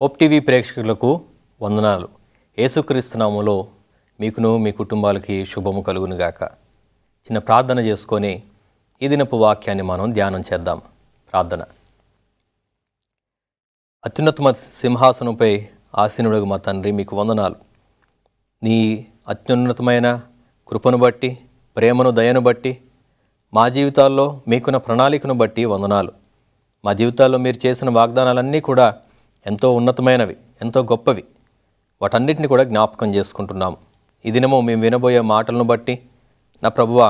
Hope TV ప్రేక్షకులకు వందనాలు. యేసుక్రీస్తు నామములో మీకును మీ కుటుంబాలకి శుభము కలుగునుగాక. చిన్న ప్రార్థన చేసుకొని ఈ దినపు వాక్యాన్ని మనం ధ్యానం చేద్దాం. ప్రార్థన. అత్యున్నతమ సింహాసనంపై ఆసీనుడగు మా తండ్రి, మీకు వందనాలు. నీ అత్యున్నతమైన కృపను బట్టి, ప్రేమను, దయను బట్టి, మా జీవితాల్లో మీకున్న ప్రణాళికను బట్టి వందనాలు. మా జీవితాల్లో మీరు చేసిన వాగ్దానాలన్నీ కూడా ఎంతో ఉన్నతమైనవి, ఎంతో గొప్పవి. వాటన్నిటిని కూడా జ్ఞాపకం చేసుకుంటున్నాము. ఈ దినము మేము వినబోయే మాటలను బట్టి నా ప్రభువా,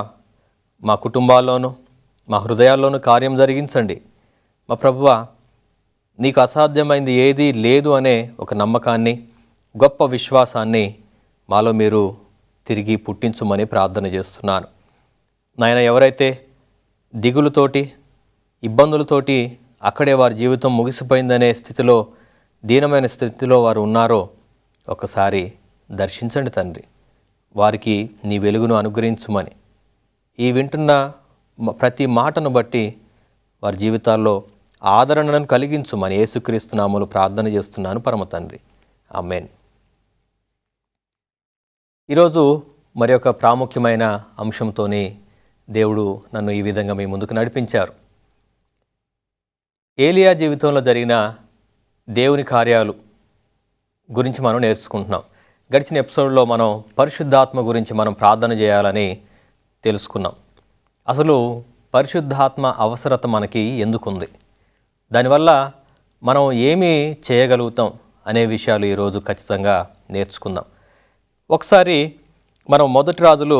మా కుటుంబాల్లోనూ మా హృదయాల్లోనూ కార్యం జరిగించండి. మా ప్రభువా, నీకు అసాధ్యమైంది ఏదీ లేదు అనే ఒక నమ్మకాన్ని, గొప్ప విశ్వాసాన్ని మాలో మీరు తిరిగి పుట్టించుమని ప్రార్థన చేస్తున్నాను. నాయన, ఎవరైతే దిగులుతోటి, ఇబ్బందులతోటి అక్కడే వారి జీవితం ముగిసిపోయిందనే స్థితిలో, దీనమైన స్థితిలో వారు ఉన్నారో ఒకసారి దర్శించండి తండ్రి. వారికి నీ వెలుగును అనుగ్రహించుమని, ఈ వింటున్న ప్రతి మాటను బట్టి వారి జీవితాల్లో ఆదరణను కలిగించుమని యేసుక్రీస్తు నామములో ప్రార్థన చేస్తున్నాను పరమ తండ్రి. ఆమేన్. ఈరోజు మరి ఒక ప్రాముఖ్యమైన అంశంతోనే దేవుడు నన్ను ఈ విధంగా మీ ముందుకు నడిపించారు. ఏలియా జీవితంలో జరిగిన దేవుని కార్యాలు గురించి మనం నేర్చుకుంటున్నాం. గడిచిన ఎపిసోడ్లో మనం పరిశుద్ధాత్మ గురించి మనం ప్రార్థన చేయాలని తెలుసుకున్నాం. అసలు పరిశుద్ధాత్మ అవసరత మనకి ఎందుకుంది, దానివల్ల మనం ఏమి చేయగలుగుతాం అనే విషయాలు ఈరోజు ఖచ్చితంగా నేర్చుకుందాం. ఒకసారి మనం మొదటి రాజులు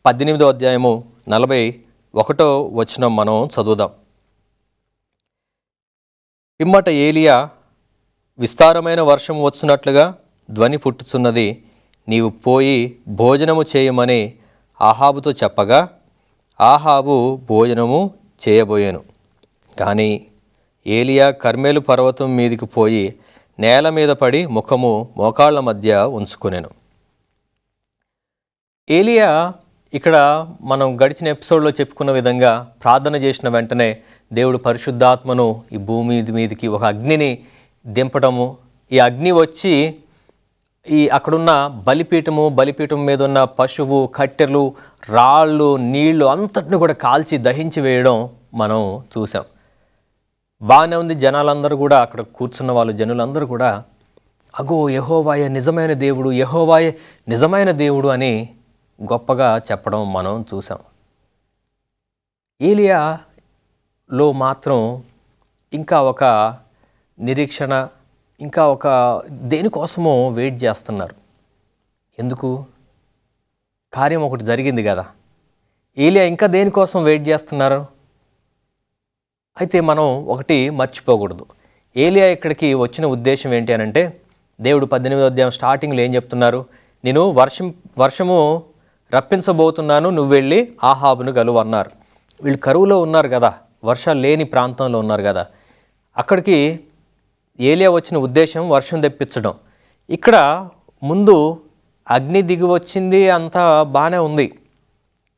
18వ అధ్యాయము 41వ వచనం మనం చదువుదాం. పిమ్మట ఏలియా, విస్తారమైన వర్షం వచ్చినట్లుగా ధ్వని పుట్టుచున్నది, నీవు పోయి భోజనము చేయమని ఆహాబుతో చెప్పగా ఆహాబు భోజనము చేయబోయాను. కానీ ఏలియా కర్మెలు పర్వతం మీదికి పోయి నేల మీద పడి ముఖము మోకాళ్ళ మధ్య ఉంచుకొనెను. ఏలియా ఇక్కడ మనం గడిచిన ఎపిసోడ్లో చెప్పుకున్న విధంగా ప్రార్థన చేసిన వెంటనే దేవుడు పరిశుద్ధాత్మను ఈ భూమి మీదకి ఒక అగ్నిని దింపడము, ఈ అగ్ని వచ్చి అక్కడున్న బలిపీఠం మీద ఉన్న పశువు, కట్టెలు, రాళ్ళు, నీళ్లు అంతటిని కూడా కాల్చి దహించి వేయడం మనం చూసాం. బాగానే ఉంది. జనాలందరూ కూడా, అక్కడ కూర్చున్న వాళ్ళు, జనులందరూ కూడా అగో యెహోవాయే నిజమైన దేవుడు, యెహోవాయే నిజమైన దేవుడు అని గొప్పగా చెప్పడం మనం చూసాం. ఏలియాలో మాత్రం ఇంకా ఒక నిరీక్షణ, ఇంకా ఒక దేనికోసమో వెయిట్ చేస్తున్నారు. ఎందుకు? కార్యం ఒకటి జరిగింది కదా. ఏలియా ఇంకా దేనికోసం వెయిట్ చేస్తున్నారు? అయితే మనం ఒకటి మర్చిపోకూడదు. ఏలియా ఇక్కడికి వచ్చిన ఉద్దేశం ఏంటి అని అంటే, దేవుడు 18వ అధ్యాయం స్టార్టింగ్లో ఏం చెప్తున్నారు? నేను వర్షము రప్పించబోతున్నాను, నువ్వు వెళ్ళి ఆహాబును గలువు అన్నారు. వీళ్ళు కరువులో ఉన్నారు కదా, వర్షాలు లేని ప్రాంతంలో ఉన్నారు కదా. అక్కడికి ఏలియా వచ్చిన ఉద్దేశం వర్షం తెప్పించడం. ఇక్కడ ముందు అగ్ని దిగి వచ్చింది, అంతా బాగానే ఉంది.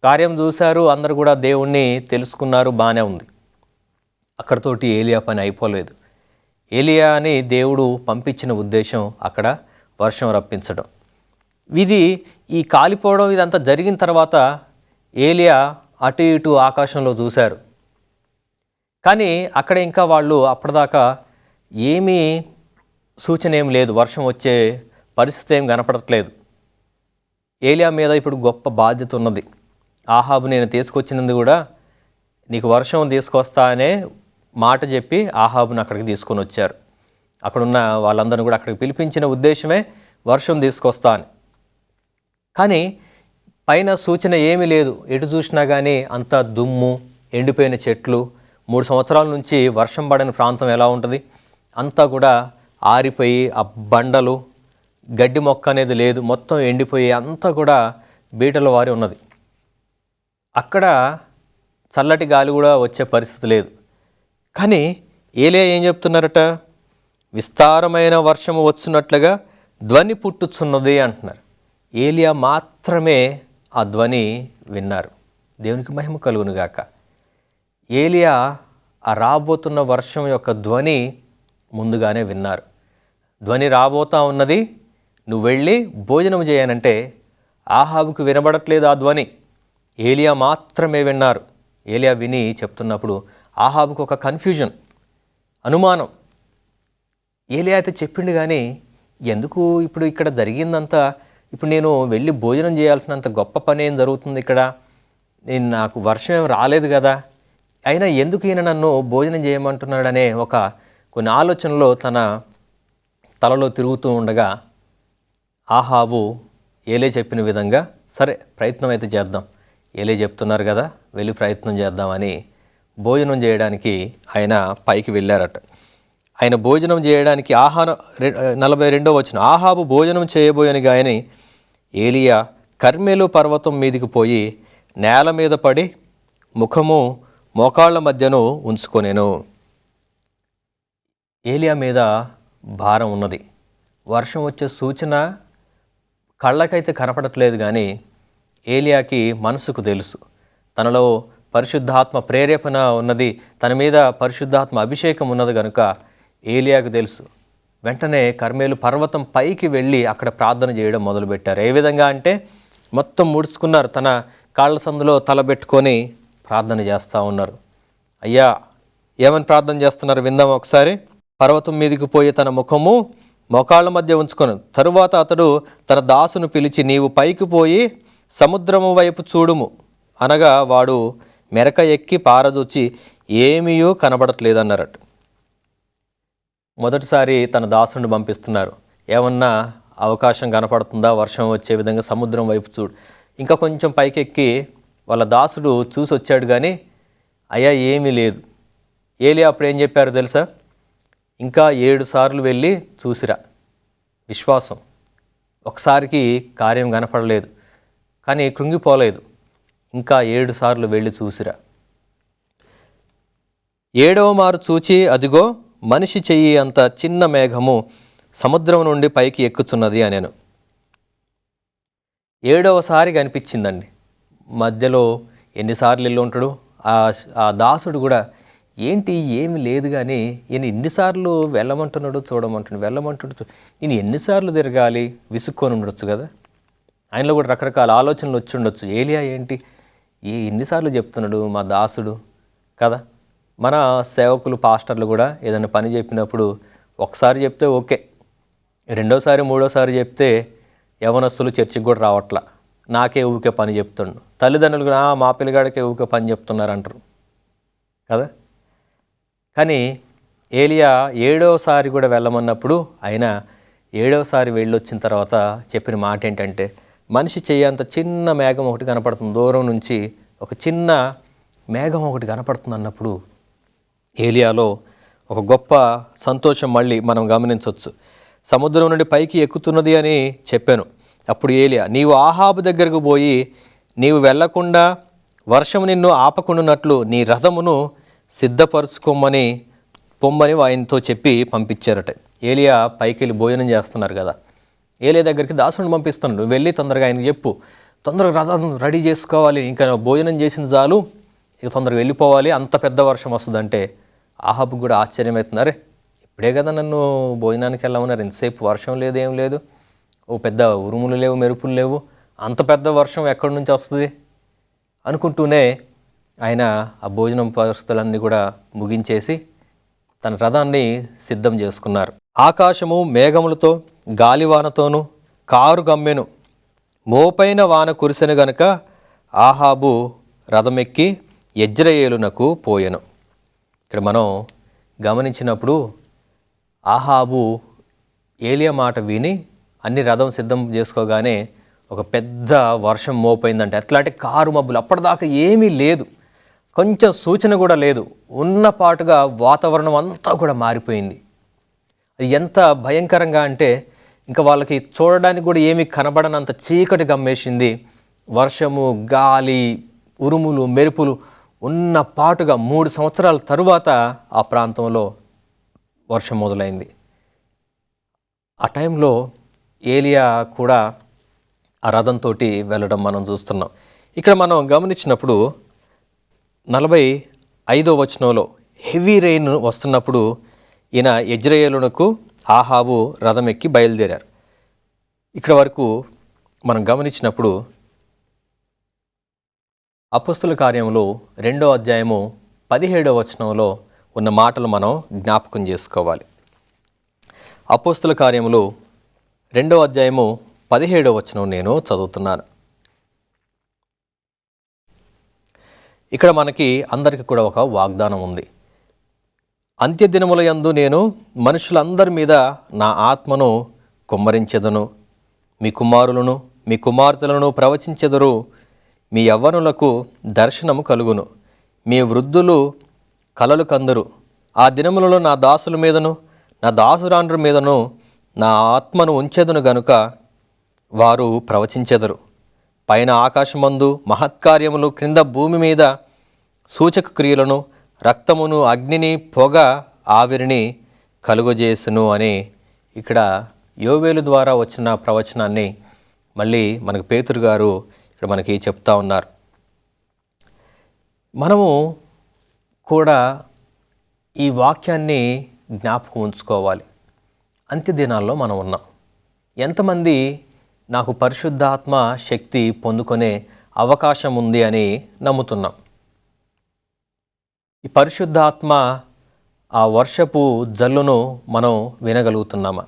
కార్యం చూశారు, అందరు కూడా దేవుణ్ణి తెలుసుకున్నారు, బాగానే ఉంది. అక్కడతోటి ఏలియా పని అయిపోలేదు. ఏలియాని దేవుడు పంపించిన ఉద్దేశం అక్కడ వర్షం రప్పించడం. ఈ కాలిపోవడం ఇదంతా జరిగిన తర్వాత ఏలియా అటు ఇటు ఆకాశంలో చూశారు. కానీ అక్కడ ఇంకా వాళ్ళు అప్పటిదాకా ఏమీ సూచన ఏం లేదు, వర్షం వచ్చే పరిస్థితి ఏం కనపడట్లేదు. ఏలియా మీద ఇప్పుడు గొప్ప బాధ్యత ఉన్నది. ఆహాబు నేను తీసుకొచ్చినందు కూడా నీకు వర్షం తీసుకొస్తా అనే మాట చెప్పి ఆహాబుని అక్కడికి తీసుకొని వచ్చారు. అక్కడున్న వాళ్ళందరినీ కూడా అక్కడికి పిలిపించిన ఉద్దేశమే వర్షం తీసుకొస్తా అని. కానీ పైన సూచన ఏమీ లేదు. ఎటు చూసినా కానీ అంతా దుమ్ము, ఎండిపోయిన చెట్లు. 3 సంవత్సరాల నుంచి వర్షం పడని ప్రాంతం ఎలా ఉంటుంది? అంతా కూడా ఆరిపోయి, ఆ బండలు, గడ్డి మొక్క అనేది లేదు, మొత్తం ఎండిపోయి అంతా కూడా బీటల వారి ఉన్నది. అక్కడ చల్లటి గాలి కూడా వచ్చే పరిస్థితి లేదు. కానీ ఏలియా ఏం చెప్తున్నారట? విస్తారమైన వర్షము వచ్చినట్లుగా ధ్వని పుట్టుచున్నది అంటున్నారు. ఏలియా మాత్రమే ఆ ధ్వని విన్నారు. దేవునికి మహిమ కలుగునుగాక. ఏలియా ఆ రాబోతున్న వర్షం యొక్క ధ్వని ముందుగానే విన్నారు. ధ్వని రాబోతా ఉన్నది, నువ్వు వెళ్ళి భోజనం చేయనంటే ఆహాబుకు వినబడట్లేదు ఆ ధ్వని. ఏలియా మాత్రమే విన్నారు. ఏలియా విని చెప్తున్నప్పుడు ఆహాబుకు ఒక కన్ఫ్యూజన్, అనుమానం. ఏలియా అయితే చెప్పిండు కానీ ఎందుకు ఇప్పుడు ఇక్కడ జరిగిందంతా, ఇప్పుడు నేను వెళ్ళి భోజనం చేయాల్సినంత గొప్ప పని ఏం జరుగుతుంది ఇక్కడ, నాకు వర్షం ఏం రాలేదు కదా, అయినా ఎందుకు ఈయన నన్ను భోజనం చేయమంటున్నాడనే కొన్ని ఆలోచనలో తన తలలో తిరుగుతూ ఉండగా ఆహాబు ఏలే చెప్పిన విధంగా సరే ప్రయత్నం అయితే చేద్దాం, ఏలే చెప్తున్నారు కదా వెళ్ళి ప్రయత్నం చేద్దామని భోజనం చేయడానికి ఆయన పైకి వెళ్ళారట. ఆయన భోజనం చేయడానికి 42వ వచనం, ఆహాబు భోజనం చేయబోయని గాయని ఏలియా కర్మెలు పర్వతం మీదికి పోయి నేల మీద పడి ముఖము మోకాళ్ళ మధ్యను ఉంచుకొనెను. ఏలియా మీద భారం ఉన్నది, వర్షం వచ్చే సూచన కళ్ళకైతే కనపడట్లేదు కానీ ఏలియాకి మనసుకు తెలుసు తనలో పరిశుద్ధాత్మ ప్రేరేపణ ఉన్నది, తన మీద పరిశుద్ధాత్మ అభిషేకం ఉన్నది కనుక ఏలియాకు తెలుసు. వెంటనే కర్మేలు పర్వతం పైకి వెళ్ళి అక్కడ ప్రార్థన చేయడం మొదలుపెట్టారు. ఏ విధంగా అంటే మొత్తం ముడుచుకున్నారు, తన కాళ్ళ సందులో తలబెట్టుకొని ప్రార్థన చేస్తూ ఉన్నారు. అయ్యా ఏమని ప్రార్థన చేస్తున్నారు విందాం ఒకసారి. పర్వతం మీదకి పోయి తన ముఖము మోకాళ్ళ మధ్య ఉంచుకొని తరువాత అతడు తన దాసును పిలిచి నీవు పైకి పోయి సముద్రము వైపు చూడుము అనగా వాడు మెరక ఎక్కి పారదూచి ఏమీయూ కనబడట్లేదన్నారట. మొదటిసారి తన దాసుని పంపిస్తున్నారు, ఏమన్నా అవకాశం కనపడుతుందా వర్షం వచ్చే విధంగా సముద్రం వైపు చూడు. ఇంకా కొంచెం పైకెక్కి వాళ్ళ దాసుడు చూసి వచ్చాడు కానీ అయ్యా ఏమీ లేదు. ఏలియా అప్పుడు ఏం చెప్పారు తెలుసా, ఇంకా 7 సార్లు వెళ్ళి చూసిరా. విశ్వాసం, ఒకసారికి కార్యం కనపడలేదు కానీ కృంగిపోలేదు, ఇంకా 7 సార్లు వెళ్ళి చూసిరా. 7వ మారు చూచి అదిగో మనిషి చెయ్యి అంత చిన్న మేఘము సముద్రం నుండి పైకి ఎక్కుతున్నది అనేను. 7వసారి కనిపించిందండి. మధ్యలో ఎన్నిసార్లు వెళ్ళి ఉంటాడు ఆ దాసుడు కూడా, ఏంటి ఏమి లేదు కానీ ఈయన ఎన్నిసార్లు వెళ్ళమంటున్నాడు వెళ్ళమంటున్నాడు, నేను ఎన్నిసార్లు తిరగాలి, విసుక్కొని ఉండొచ్చు కదా. ఆయనలో కూడా రకరకాల ఆలోచనలు వచ్చి ఉండొచ్చు. ఏలియా ఏంటి ఎన్నిసార్లు చెప్తున్నాడు మా దాసుడు కదా. మన సేవకులు పాస్టర్లు కూడా ఏదైనా పని చెప్పినప్పుడు ఒకసారి చెప్తే ఓకే, 2వసారి 3వసారి చెప్తే యవనస్తులు చర్చికి కూడా రావట్లా, నాకే ఊకే పని చెప్తుండు. తల్లిదండ్రులు కూడా మా పిల్లగాడికే ఊకే పని చెప్తున్నారు అంటారు కదా. కానీ ఏలియా 7వసారి కూడా వెళ్ళమన్నప్పుడు ఆయన 7వసారి వెళ్ళొచ్చిన తర్వాత చెప్పిన మాట ఏంటంటే, మనిషి చెయ్యంత చిన్న మేఘం ఒకటి కనపడుతుంది, దూరం నుంచి ఒక చిన్న మేఘం ఒకటి కనపడుతుంది అన్నప్పుడు ఏలియాలో ఒక గొప్ప సంతోషం మళ్ళీ మనం గమనించవచ్చు. సముద్రం నుండి పైకి ఎక్కుతున్నది అని చెప్పాను. అప్పుడు ఏలియా నీవు ఆహాబు దగ్గరకు పోయి నీవు వెళ్లకుండా వర్షం నిన్ను ఆపకుండానట్లు నీ రథమును సిద్ధపరచుకోమని పొమ్మని ఆయనతో చెప్పి పంపించారట. ఏలియా పైకి వెళ్ళి భోజనం చేస్తున్నారు కదా, ఏలియా దగ్గరికి దాసుని పంపిస్తున్నాడు, నువ్వు వెళ్ళి తొందరగా ఆయనకు చెప్పు, తొందరగా రథం రెడీ చేసుకోవాలి, ఇంకా భోజనం చేసిన చాలు, ఇక తొందరగా వెళ్ళిపోవాలి, అంత పెద్ద వర్షం వస్తుందంటే ఆహాబు కూడా ఆశ్చర్యమవుతుంది. అరే ఇప్పుడే కదా నన్ను భోజనానికి వెళ్ళమన్నారు, ఎంతసేపు వర్షం లేదు ఏం లేదు, ఓ పెద్ద ఉరుములు లేవు మెరుపులు లేవు, అంత పెద్ద వర్షం ఎక్కడి నుంచి వస్తుంది అనుకుంటూనే ఆయన ఆ భోజనం పరిస్థితులన్నీ కూడా ముగించేసి తన రథాన్ని సిద్ధం చేసుకున్నారు. ఆకాశము మేఘములతో గాలివానతోనూ కారు గమ్మెను, మోపైన వాన కురిసెను గనుక ఆహాబు రథమెక్కి యెజ్రెయేలునకు పోయెను. ఇక్కడ మనం గమనించినప్పుడు ఆహాబు ఏలియా మాట విని అన్ని రథం సిద్ధం చేసుకోగానే ఒక పెద్ద వర్షం మోపోయిందంటే, ఎట్లా అంటే కారు మబ్బులు, అప్పటిదాకా ఏమీ లేదు, కొంచెం సూచన కూడా లేదు, ఉన్నపాటుగా వాతావరణం అంతా కూడా మారిపోయింది. అది ఎంత భయంకరంగా అంటే ఇంకా వాళ్ళకి చూడడానికి కూడా ఏమీ కనబడనంత చీకటి గమ్మేసింది. వర్షము, గాలి, ఉరుములు, మెరుపులు ఉన్న పాటుగా 3 సంవత్సరాల తరువాత ఆ ప్రాంతంలో వర్షం మొదలైంది. ఆ టైంలో ఏలియా కూడా ఆ రథంతో వెళ్ళడం మనం చూస్తున్నాం. ఇక్కడ మనం గమనించినప్పుడు 45వ వచనంలో హెవీ రెయిన్ వస్తున్నప్పుడు ఈయన యెజ్రెయేలునకు ఆహాబు రథం ఎక్కి బయలుదేరారు. ఇక్కడ వరకు మనం గమనించినప్పుడు అపోస్తుల కార్యములు 2వ అధ్యాయము 17వ వచనంలో ఉన్న మాటలు మనం జ్ఞాపకం చేసుకోవాలి. అపోస్తుల కార్యములు 2వ అధ్యాయము 17వ వచనం నేను చదువుతున్నాను. ఇక్కడ మనకి అందరికీ కూడా ఒక వాగ్దానం ఉంది. అంత్యదినముల యందు నేను మనుషులందరి మీద నా ఆత్మను కుమ్మరించెదను. మీ కుమారులను మీ కుమార్తెలను ప్రవచించెదరు. మీ యవ్వనులకు దర్శనము కలుగును. మీ వృద్ధులు కలలు కందురు. ఆ దినములలో నా దాసుల మీదను నా దాసురాండ్ర మీదను నా ఆత్మను ఉంచెదను గనుక వారు ప్రవచించెదరు. పైన ఆకాశమందు మహత్కార్యములు, క్రింద భూమి మీద సూచక క్రియలను, రక్తమును, అగ్నిని, పొగ, ఆవిరిని కలుగజేసును అని ఇక్కడ యోవేలు ద్వారా వచ్చిన ప్రవచనాన్ని మళ్ళీ మనకు పేతురు గారు ఇక్కడ మనకి చెప్తా ఉన్నారు. మనము కూడా ఈ వాక్యాన్ని జ్ఞాపకం ఉంచుకోవాలి. అంత్యదినాల్లో మనం ఉన్నాం. ఎంతమంది నాకు పరిశుద్ధాత్మ శక్తి పొందుకునే అవకాశం ఉంది అని నమ్ముతున్నాం? ఈ పరిశుద్ధాత్మ ఆ వర్షపు జల్లును మనం వినగలుగుతున్నామా?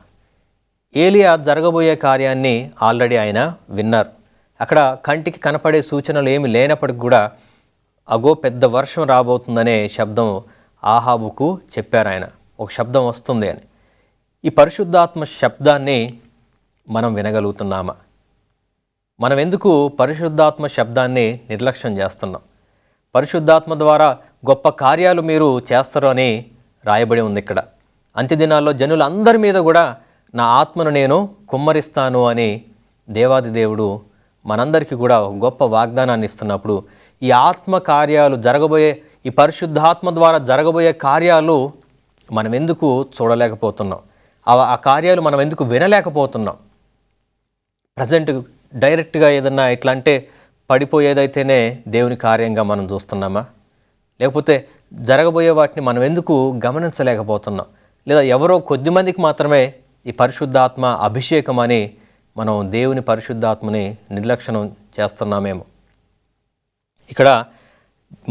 ఏలియా జరగబోయే కార్యాన్ని ఆల్రెడీ ఆయన విన్నారు. అక్కడ కంటికి కనపడే సూచనలు ఏమి లేనప్పటికి కూడా అగో పెద్ద వర్షం రాబోతుందనే శబ్దం ఆహాబుకు చెప్పారు ఆయన. ఒక శబ్దం వస్తుంది అని. ఈ పరిశుద్ధాత్మ శబ్దాన్ని మనం వినగలుగుతున్నామా? మనం ఎందుకు పరిశుద్ధాత్మ శబ్దాన్ని నిర్లక్ష్యం చేస్తున్నాం? పరిశుద్ధాత్మ ద్వారా గొప్ప కార్యాలు మీరు చేస్తారు అని రాయబడి ఉంది ఇక్కడ. అంత్యదినాల్లో జనులందరి మీద కూడా నా ఆత్మను నేను కుమ్మరిస్తాను అని దేవాది దేవుడు మనందరికీ కూడా గొప్ప వాగ్దానాన్ని ఇస్తున్నప్పుడు ఈ ఆత్మ కార్యాలు జరగబోయే, ఈ పరిశుద్ధాత్మ ద్వారా జరగబోయే కార్యాలు మనం ఎందుకు చూడలేకపోతున్నాం? ఆ కార్యాలు మనం ఎందుకు వినలేకపోతున్నాం? ప్రజెంట్ డైరెక్ట్గా ఏదన్నా ఇట్లా అంటే పడిపోయేదైతేనే దేవుని కార్యంగా మనం చూస్తున్నామా? లేకపోతే జరగబోయే వాటిని మనం ఎందుకు గమనించలేకపోతున్నాం? లేదా ఎవరో కొద్దిమందికి మాత్రమే ఈ పరిశుద్ధాత్మ అభిషేకం అని మనం దేవుని పరిశుద్ధాత్మని నిర్లక్ష్యం చేస్తున్నామేమో. ఇక్కడ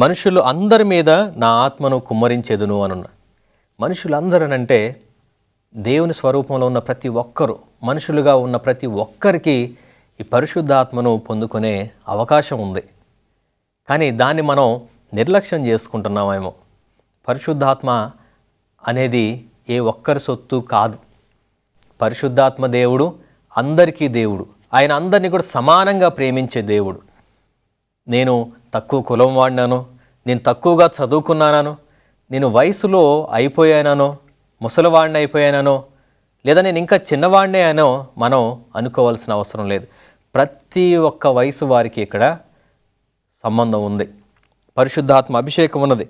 మనుషులు అందరి మీద నా ఆత్మను కుమ్మరించెదును అనున్నా. మనుషులందరనంటే దేవుని స్వరూపంలో ఉన్న ప్రతి ఒక్కరు, మనుషులుగా ఉన్న ప్రతి ఒక్కరికి ఈ పరిశుద్ధాత్మను పొందుకునే అవకాశం ఉంది. కానీ దాన్ని మనం నిర్లక్ష్యం చేసుకుంటున్నామేమో. పరిశుద్ధాత్మ అనేది ఏ ఒక్కరి సొత్తు కాదు. పరిశుద్ధాత్మ దేవుడు అందరికీ దేవుడు. ఆయన అందరినీ కూడా సమానంగా ప్రేమించే దేవుడు. నేను తక్కువ కులం వాడినాను, నేను తక్కువగా చదువుకున్నాను, నేను వయసులో అయిపోయానో, ముసలివాడిని అయిపోయానో, లేదా నేను ఇంకా చిన్నవాడినే అనో మనం అనుకోవాల్సిన అవసరం లేదు. ప్రతి ఒక్క వయసు వారికి ఇక్కడ సంబంధం ఉంది. పరిశుద్ధాత్మ అభిషేకం ఉన్నది.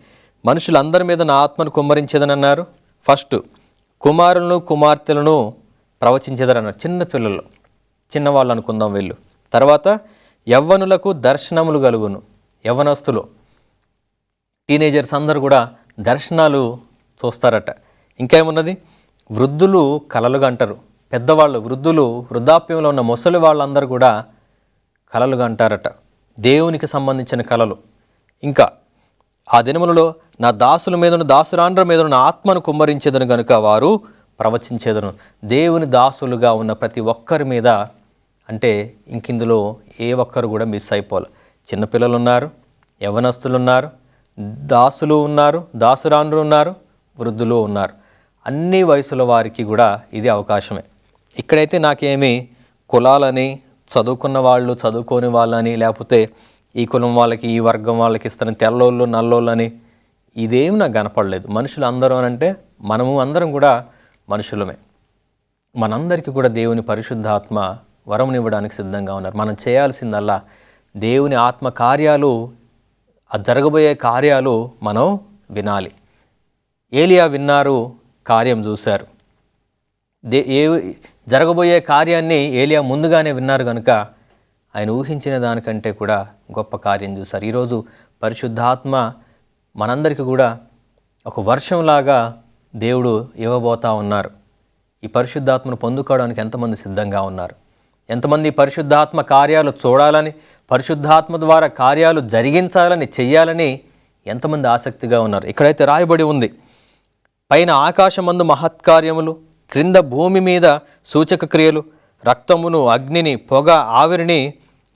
మనుషులందరి మీద నా ఆత్మను కుమ్మరించేదని అన్నారు. ఫస్ట్ కుమారులను కుమార్తెలను ప్రవచించేదరన్నారు. చిన్నపిల్లలు, చిన్నవాళ్ళు అనుకుందాం వీళ్ళు. తర్వాత యవ్వనులకు దర్శనములు కలుగును. యవ్వనస్తులు, టీనేజర్స్ అందరూ కూడా దర్శనాలు చూస్తారట. ఇంకేమున్నది? వృద్ధులు కలలు కంటారు. పెద్దవాళ్ళు, వృద్ధులు, వృద్ధాప్యంలో ఉన్న ముసలి వాళ్ళందరూ కూడా కలలు కంటారట. దేవునికి సంబంధించిన కలలు. ఇంకా ఆ దినములలో నా దాసుల మీదను దాసురాండ్ర మీదను నా ఆత్మను కుమ్మరించేదను కనుక వారు ప్రవచించేదను. దేవుని దాసులుగా ఉన్న ప్రతి ఒక్కరి మీద, అంటే ఇంకిందులో ఏ ఒక్కరు కూడా మిస్ అయిపోవాలి. చిన్నపిల్లలు ఉన్నారు, యవ్వనస్తులు ఉన్నారు, దాసులు ఉన్నారు, దాసురాండ్రు ఉన్నారు, వృద్ధులు ఉన్నారు. అన్ని వయసుల వారికి కూడా ఇది అవకాశమే. ఇక్కడైతే నాకేమి కులాలని, చదువుకున్న వాళ్ళు చదువుకోని వాళ్ళని, లేకపోతే ఈ కులం వాళ్ళకి ఈ వర్గం వాళ్ళకి ఇస్తాను, తెల్లోళ్ళు నల్లోళ్ళని ఇదేమి నాకు కనపడలేదు. మనుషులు అందరూ అంటే మనము అందరం కూడా మనుషులమే. మనందరికీ కూడా దేవుని పరిశుద్ధాత్మ వరమునివ్వడానికి సిద్ధంగా ఉన్నారు. మనం చేయాల్సిందల్లా దేవుని ఆత్మ కార్యాలు, ఆ జరగబోయే కార్యాలు మనం వినాలి. ఏలియా విన్నారు, కార్యం చూశారు. జరగబోయే కార్యాన్ని ఏలియా ముందుగానే విన్నారు కనుక ఆయన ఊహించిన దానికంటే కూడా గొప్ప కార్యం చూశారు. ఈరోజు పరిశుద్ధాత్మ మనందరికీ కూడా ఒక వర్షంలాగా దేవుడు ఇవ్వబోతా ఉన్నారు. ఈ పరిశుద్ధాత్మను పొందుకోవడానికి ఎంతమంది సిద్ధంగా ఉన్నారు? ఎంతమంది పరిశుద్ధాత్మ కార్యాలు చూడాలని, పరిశుద్ధాత్మ ద్వారా కార్యాలు జరిగించాలని, చెయ్యాలని ఎంతమంది ఆసక్తిగా ఉన్నారు? ఇక్కడైతే రాయబడి ఉంది, పైన ఆకాశమందు మహత్కార్యములు, క్రింద భూమి మీద సూచక క్రియలు, రక్తమును, అగ్నిని, పొగ, ఆవిరిని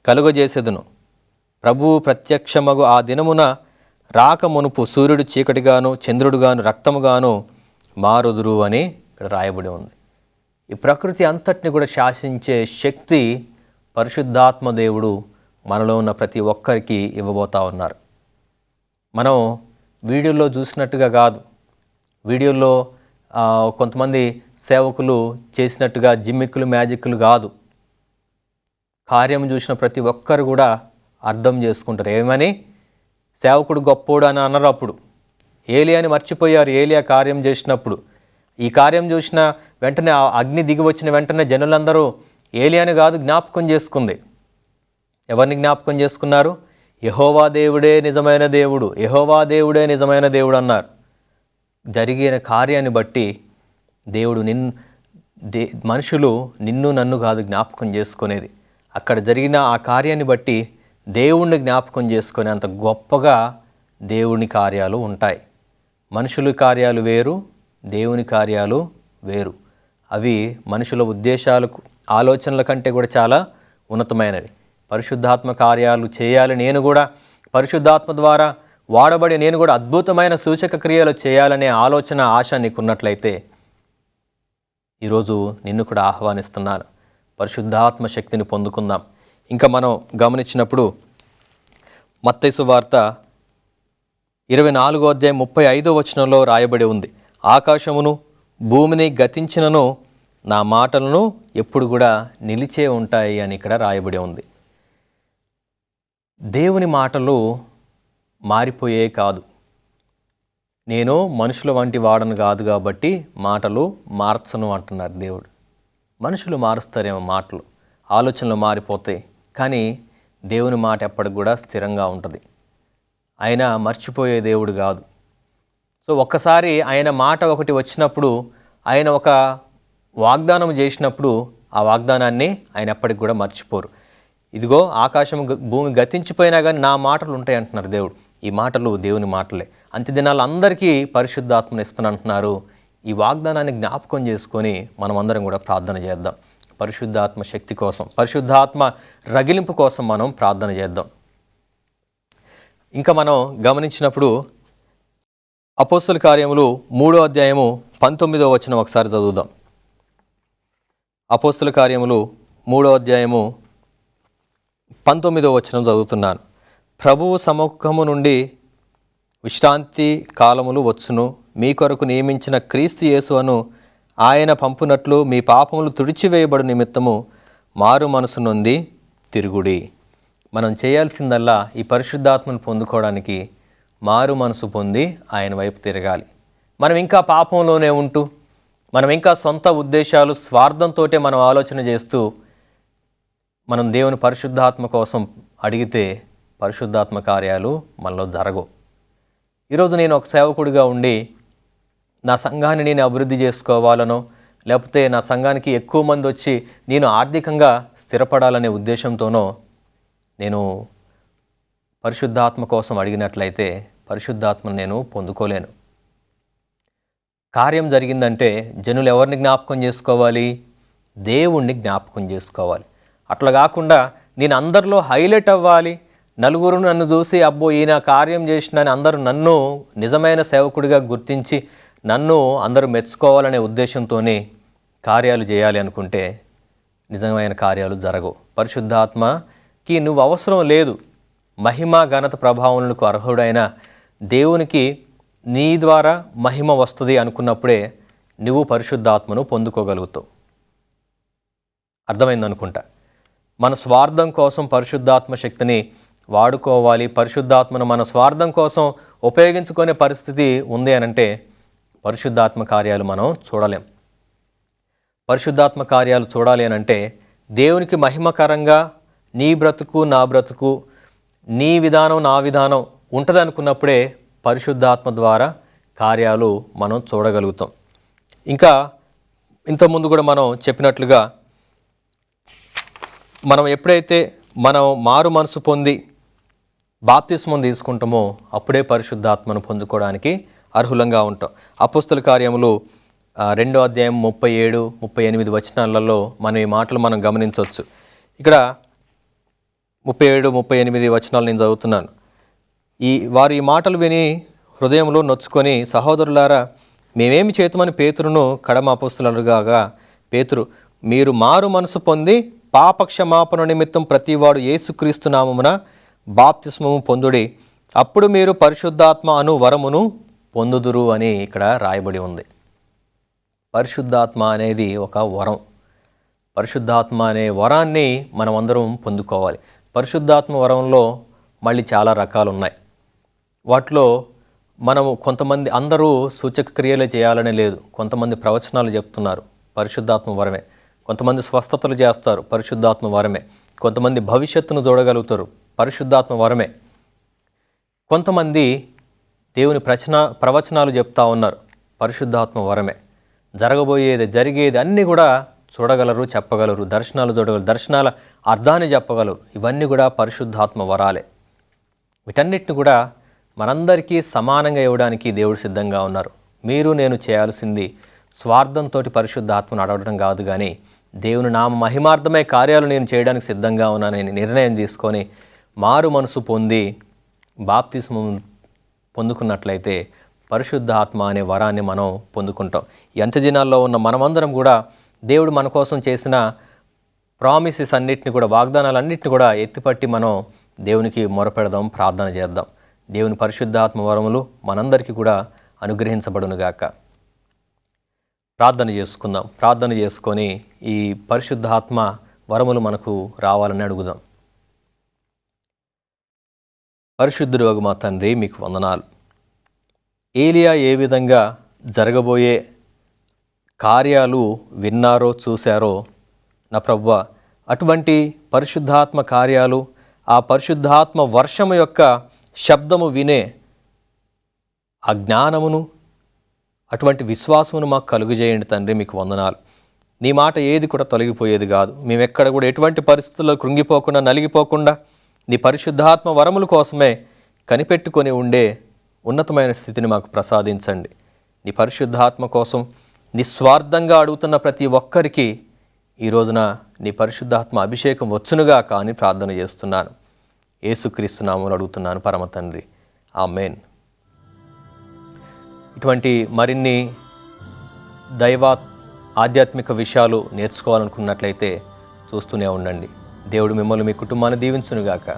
కలుగజేసేదును. ప్రభువు ప్రత్యక్షమగు ఆ దినమున రాక మునుపు సూర్యుడు చీకటిగాను, చంద్రుడుగాను, రక్తముగాను మారుదురు అని ఇక్కడ రాయబడి ఉంది. ఈ ప్రకృతి అంతటిని కూడా శాసించే శక్తి పరిశుద్ధాత్మ దేవుడు మనలో ఉన్న ప్రతి ఒక్కరికి ఇవ్వబోతా ఉన్నారు. మనం వీడియోలో చూసినట్టుగా కాదు, వీడియోలో కొంతమంది సేవకులు చేసినట్టుగా జిమ్మిక్కులు, మ్యాజిక్లు కాదు. కార్యం చూసిన ప్రతి ఒక్కరు కూడా అర్థం చేసుకుంటారు. ఏమని? సేవకుడు గొప్పోడు అని అన్నారు. అప్పుడు ఏలియాని మర్చిపోయారు. ఏలియా కార్యం చేసినప్పుడు, ఈ కార్యం చూసిన వెంటనే ఆ అగ్ని దిగి వచ్చిన వెంటనే జనులందరూ ఏలియాని కాదు జ్ఞాపకం చేసుకుంది. ఎవరిని జ్ఞాపకం చేసుకున్నారు? యెహోవా దేవుడే నిజమైన దేవుడు, యెహోవా దేవుడే నిజమైన దేవుడు అన్నారు. జరిగిన కార్యాన్ని బట్టి దేవుడు మనుషులు నిన్ను నన్ను కాదు జ్ఞాపకం చేసుకునేది. అక్కడ జరిగిన ఆ కార్యాన్ని బట్టి దేవుణ్ణి జ్ఞాపకం చేసుకునే అంత గొప్పగా దేవుని కార్యాలు ఉంటాయి. మనుషుల కార్యాలు వేరు, దేవుని కార్యాలు వేరు. అవి మనుషుల ఉద్దేశాలకు, ఆలోచనల కంటే కూడా చాలా ఉన్నతమైనవి. పరిశుద్ధాత్మ కార్యాలు చేయాలి, నేను కూడా పరిశుద్ధాత్మ ద్వారా వాడబడి నేను కూడా అద్భుతమైన సూచక క్రియలు చేయాలనే ఆలోచన, ఆశ నీకున్నట్లయితే ఈరోజు నిన్ను కూడా ఆహ్వానిస్తున్నాను. పరిశుద్ధాత్మ శక్తిని పొందుకుందాం. ఇంకా మనం గమనించినప్పుడు మత్తయి సువార్త 24వ అధ్యాయం 35వ వచనంలో రాయబడి ఉంది, ఆకాశమును భూమిని గతించినను నా మాటలను ఎప్పుడు కూడా నిలిచే ఉంటాయి అని ఇక్కడ రాయబడి ఉంది. దేవుని మాటలు మారిపోయే కాదు. నేను మనుషుల వంటి వాడను కాదు కాబట్టి మాటలు మార్చను అంటున్నారు దేవుడు. మనుషులు మారుస్తారేమో మాటలు, ఆలోచనలు మారిపోతాయి, కానీ దేవుని మాట ఎప్పటికి కూడా స్థిరంగా ఉంటుంది. ఆయన మర్చిపోయే దేవుడు కాదు. సో ఒక్కసారి ఆయన మాట ఒకటి వచ్చినప్పుడు, ఆయన ఒక వాగ్దానం చేసినప్పుడు ఆ వాగ్దానాన్ని ఆయన ఎప్పటికి కూడా మర్చిపోరు. ఇదిగో ఆకాశం భూమి గతించిపోయినా కానీ నా మాటలు ఉంటాయి అంటున్నారు దేవుడు. ఈ మాటలు దేవుని మాటలే. అంత్యదినాలు అందరికీ పరిశుద్ధాత్మను ఇస్తానంటున్నారు. ఈ వాగ్దానాన్ని జ్ఞాపకం చేసుకొని మనం అందరం కూడా ప్రార్థన చేద్దాం. పరిశుద్ధాత్మ శక్తి కోసం, పరిశుద్ధాత్మ రగిలింపు కోసం మనం ప్రార్థన చేద్దాం. ఇంకా మనం గమనించినప్పుడు అపోస్తల కార్యములు 3వ అధ్యాయము 19వ వచనం ఒకసారి చదువుదాం. అపోస్తల కార్యములు 3వ అధ్యాయము 19వ వచనం చదువుతున్నాను. ప్రభువు సముఖము నుండి విశ్రాంతి కాలములు వచ్చును, మీ కొరకు నియమించిన క్రీస్తు యేసును ఆయన పంపునట్లు మీ పాపములు తుడిచివేయబడు నిమిత్తము మారు మనసు నొంది తిరుగుడి. మనం చేయాల్సిందల్లా ఈ పరిశుద్ధాత్మను పొందుకోవడానికి మారు మనసు పొంది ఆయన వైపు తిరగాలి. మనం ఇంకా పాపంలోనే ఉంటూ, మనం ఇంకా సొంత ఉద్దేశాలు, స్వార్థంతో మనం ఆలోచన చేస్తూ మనం దేవుని పరిశుద్ధాత్మ కోసం అడిగితే పరిశుద్ధాత్మ కార్యాలు మనలో జరగవు. ఈరోజు నేను ఒక సేవకుడిగా ఉండి నా సంఘాన్ని నేను అభివృద్ధి చేసుకోవాలనో, లేకపోతే నా సంఘానికి ఎక్కువ మంది వచ్చి నేను ఆర్థికంగా స్థిరపడాలనే ఉద్దేశంతోనో నేను పరిశుద్ధాత్మ కోసం అడిగినట్లయితే పరిశుద్ధాత్మను నేను పొందుకోలేను. కార్యం జరిగిందంటే జనులు ఎవరిని జ్ఞాపకం చేసుకోవాలి? దేవుణ్ణి జ్ఞాపకం చేసుకోవాలి. అట్లా కాకుండా నేను అందరిలో హైలైట్ అవ్వాలి, నలుగురు నన్ను చూసి అబ్బో ఈయన కార్యం చేసినని అందరూ నన్ను నిజమైన సేవకుడిగా గుర్తించి నన్ను అందరూ మెచ్చుకోవాలనే ఉద్దేశంతోనే కార్యాలు చేయాలి అనుకుంటే నిజమైన కార్యాలు జరగవు. పరిశుద్ధాత్మకి నువ్వు అవసరం లేదు. మహిమ ఘనత ప్రభావములకు అర్హుడైన దేవునికి నీ ద్వారా మహిమ వస్తుంది అనుకున్నప్పుడే నువ్వు పరిశుద్ధాత్మను పొందుకోగలుగుతావు. అర్థమైందనుకుంటా. మన స్వార్థం కోసం పరిశుద్ధాత్మ శక్తిని వాడుకోవాలి, పరిశుద్ధాత్మను మన స్వార్థం కోసం ఉపయోగించుకునే పరిస్థితి ఉంది అనంటే పరిశుద్ధాత్మ కార్యాలు మనం చూడలేం. పరిశుద్ధాత్మ కార్యాలు చూడాలి అనంటే దేవునికి మహిమకరంగా నీ బ్రతుకు నా బ్రతుకు, నీ విధానం నా విధానం ఉంటుంది అనుకున్నప్పుడే పరిశుద్ధాత్మ ద్వారా కార్యాలు మనం చూడగలుగుతాం. ఇంకా ఇంతకుముందు కూడా మనం చెప్పినట్లుగా మనం ఎప్పుడైతే మనం మారు మనసు పొంది బాప్తిస్మం తీసుకుంటామో అప్పుడే పరిశుద్ధాత్మను పొందుకోవడానికి అర్హులంగా ఉంటాం. అపోస్తల కార్యములు 2వ అధ్యాయం 37, 38 వచనాలలో మనం ఈ మాటలు మనం గమనించవచ్చు. ఇక్కడ 37, 38 వచనాలు నేను చదువుతున్నాను. వారు ఈ మాటలు విని హృదయంలో నొచ్చుకొని, సహోదరులారా మేమేమి చేతుమని పేతురును కడమ అపోస్తలుగాగా, పేతురు మీరు మారు మనసు పొంది పాపక్షమాపణ నిమిత్తం ప్రతివాడు యేసుక్రీస్తు నామమున బాప్తిస్మము పొందుడి, అప్పుడు మీరు పరిశుద్ధాత్మ అను వరమును పొందుదురు అని ఇక్కడ రాయబడి ఉంది. పరిశుద్ధాత్మ అనేది ఒక వరం. పరిశుద్ధాత్మ అనే వరాన్ని మనం అందరం పొందుకోవాలి. పరిశుద్ధాత్మ వరంలో మళ్ళీ చాలా రకాలు ఉన్నాయి. వాటిలో మనము కొంతమంది అందరూ సూచక క్రియలే చేయాలనే లేదు. కొంతమంది ప్రవచనాలు చెప్తున్నారు, పరిశుద్ధాత్మ వరమే. కొంతమంది స్వస్థతలు చేస్తారు, పరిశుద్ధాత్మ వరమే. కొంతమంది భవిష్యత్తును చూడగలుగుతారు, పరిశుద్ధాత్మ వరమే. కొంతమంది దేవుని ప్రవచనాలు చెప్తా ఉన్నారు, పరిశుద్ధాత్మ వరమే. జరగబోయేది జరిగేది అన్నీ కూడా చూడగలరు, చెప్పగలరు. దర్శనాలు చూడగలరు, దర్శనాల అర్థాన్ని చెప్పగలరు. ఇవన్నీ కూడా పరిశుద్ధాత్మ వరాలే. వీటన్నిటిని కూడా మనందరికీ సమానంగా ఇవ్వడానికి దేవుడు సిద్ధంగా ఉన్నారు. మీరు నేను చేయాల్సింది స్వార్థంతో పరిశుద్ధాత్మను అడగడం కాదు, కానీ దేవుని నామ మహిమార్థమే కార్యాలు నేను చేయడానికి సిద్ధంగా ఉన్నానని నిర్ణయం తీసుకొని మారు మనసు పొంది బాప్తిస్మం పొందుకున్నట్లయితే పరిశుద్ధాత్మ అనే వరాన్ని మనం పొందుకుంటాం. ఈ అంత్యదినాల్లో ఉన్న మనమందరం కూడా దేవుడు మన కోసం చేసిన ప్రామిసెస్ అన్నిటిని కూడా, వాగ్దానాలన్నింటినీ కూడా ఎత్తిపట్టి మనం దేవునికి మొరపెడదాం, ప్రార్థన చేద్దాం. దేవుని పరిశుద్ధాత్మ వరములు మనందరికీ కూడా అనుగ్రహించబడునుగాక. ప్రార్థన చేసుకుందాం. ప్రార్థన చేసుకొని ఈ పరిశుద్ధాత్మ వరములు మనకు రావాలని అడుగుదాం. పరిశుద్ధుడు వగు మా తండ్రి, మీకు వందనాలు. ఏలియా ఏ విధంగా జరగబోయే కార్యాలు విన్నారో చూశారో నా ప్రభువా, అటువంటి పరిశుద్ధాత్మ కార్యాలు, ఆ పరిశుద్ధాత్మ వర్షము యొక్క శబ్దము వినే ఆ జ్ఞానమును, అటువంటి విశ్వాసమును మాకు కలుగజేయండి తండ్రి. మీకు వందనాలు. నీ మాట ఏది కూడా తొలగిపోయేది కాదు. మేము ఎక్కడ కూడా ఎటువంటి పరిస్థితుల్లో కృంగిపోకుండా, నలిగిపోకుండా నీ పరిశుద్ధాత్మ వరముల కోసమే కనిపెట్టుకొని ఉండే ఉన్నతమైన స్థితిని మాకు ప్రసాదించండి. నీ పరిశుద్ధాత్మ కోసం నిస్వార్థంగా అడుగుతున్న ప్రతి ఒక్కరికి ఈ రోజున నీ పరిశుద్ధాత్మ అభిషేకం వచ్చునుగా కానీ ప్రార్థన చేస్తున్నాను. యేసుక్రీస్తు నామములో అడుగుతున్నాను పరమ తండ్రి, ఆమేన్. ఇటువంటి మరిన్ని ఆధ్యాత్మిక విషయాలు నేర్చుకోవాలనుకున్నట్లయితే చూస్తూనే ఉండండి. దేవుడు మిమ్మల్ని, మీ కుటుంబాన్ని దీవించునుగాక.